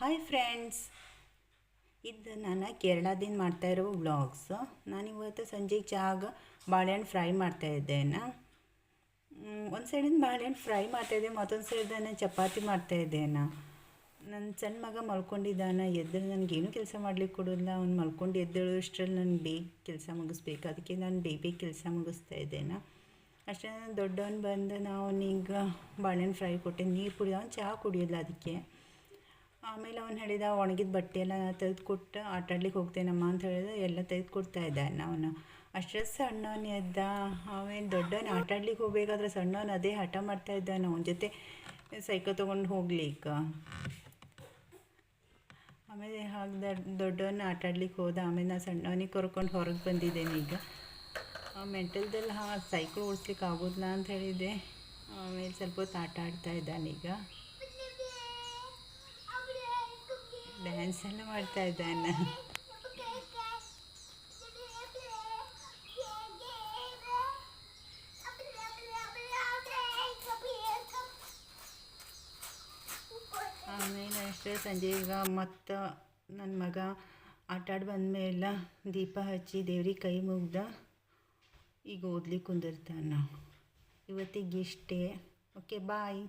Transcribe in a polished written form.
Hi friends, ಇದು ನಾನು ಕೇರಳದಿಂದ ಮಾಡ್ತಾಯಿರೋ ವ್ಲಾಗ್ಸು. ನಾನಿವತ್ತು ಸಂಜೆಗೆ ಚಹಾಗ ಬಾಳೆಹಣ್ಣು ಫ್ರೈ ಮಾಡ್ತಾಯಿದ್ದೇನೆ. ಒಂದು ಸೈಡಿಂದ ಬಾಳೆಹಣ್ಣು ಫ್ರೈ ಮಾಡ್ತಾಯಿದ್ದೆ, ಮತ್ತೊಂದು ಸೈಡ್ದಾನೆ ಚಪಾತಿ ಮಾಡ್ತಾಯಿದ್ದೇನೆ. ನನ್ನ ಸಣ್ಣ ಮಗ ಮಲ್ಕೊಂಡಿದ್ದಾನೆ. ಎದ್ದರೆ ನನಗೇನು ಕೆಲಸ ಮಾಡ್ಲಿಕ್ಕೆ ಕೊಡೋಲ್ಲ. ಅವ್ನು ಮಲ್ಕೊಂಡು ಎದ್ದೇಳೋಷ್ಟರಲ್ಲಿ ನನಗೆ ಬೇಗ ಕೆಲಸ ಮುಗಿಸ್ಬೇಕು. ಅದಕ್ಕೆ ನಾನು ಬೇಗ ಕೆಲಸ ಮುಗಿಸ್ತಾ ಇದ್ದೇನೆ. ಅಷ್ಟೇ ದೊಡ್ಡವನು ಬಂದು ಅವನೀಗ ಬಾಳೆಹಣ್ಣು ಫ್ರೈ ಕೊಟ್ಟೆ. ನೀರು ಕುಡಿದ, ಅವ್ನು ಚಹಾ ಕುಡಿಯೋಲ್ಲ. ಅದಕ್ಕೆ ಆಮೇಲೆ ಅವ್ನು ಹೇಳಿದ ಒಣಗಿದ ಬಟ್ಟೆ ಎಲ್ಲ ತೆಗೆದುಕೊಟ್ಟು ಆಟಾಡ್ಲಿಕ್ಕೆ ಹೋಗ್ತೇನಮ್ಮ ಅಂತ ಹೇಳಿದ. ಎಲ್ಲ ತೆಗೆದುಕೊಡ್ತಾ ಇದ್ದಾನೆ ಅವನು. ಅಷ್ಟರಲ್ಲಿ ಸಣ್ಣವನು ಎದ್ದ. ಆಮೇಲೆ ದೊಡ್ಡವನು ಆಟಾಡ್ಲಿಕ್ಕೆ ಹೋಗಬೇಕಾದ್ರೆ ಸಣ್ಣವನು ಅದೇ ಹಠ ಮಾಡ್ತಾ ಇದ್ದಾನೆ ಅವನ ಜೊತೆ ಸೈಕಲ್ ತೊಗೊಂಡು ಹೋಗ್ಲಿಕ್ಕೆ. ಆಮೇಲೆ ಹಾಗೆ ದೊಡ್ಡವನ್ನ ಆಟಾಡ್ಲಿಕ್ಕೆ ಹೋದ. ಆಮೇಲೆ ನಾನು ಸಣ್ಣವನಿಗೆ ಕರ್ಕೊಂಡು ಹೊರಗೆ ಬಂದಿದ್ದೇನೆ. ಈಗ ಮೆಂಟಲ್ದಲ್ಲಿ ಸೈಕಲ್ ಓಡಿಸ್ಲಿಕ್ಕೆ ಆಗೋದಿಲ್ಲ ಅಂತ ಹೇಳಿದೆ. ಆಮೇಲೆ ಸ್ವಲ್ಪ ಹೊತ್ತು ಆಟ ಆಡ್ತಾ ಇದ್ದಾನೀಗ. ಡ್ಯಾನ್ಸ್ ಎಲ್ಲ ಮಾಡ್ತಾ ಇದ್ದಾನೆ. ಆಮೇಲೆ ಅಷ್ಟೇ ಸಂಜೆ ಈಗ ಮತ್ತು ನನ್ನ ಮಗ ಆಟಾಡಿ ಬಂದಮೇಲೆ ದೀಪ ಹಚ್ಚಿ ದೇವ್ರಿಗೆ ಕೈ ಮುಗ್ದ ಈಗ ಓದ್ಲಿಕ್ಕೆ ಕುಂದಿರ್ತಾನೆ. ಇವತ್ತಿಗೆ ಇಷ್ಟೇ. ಓಕೆ, ಬಾಯ್.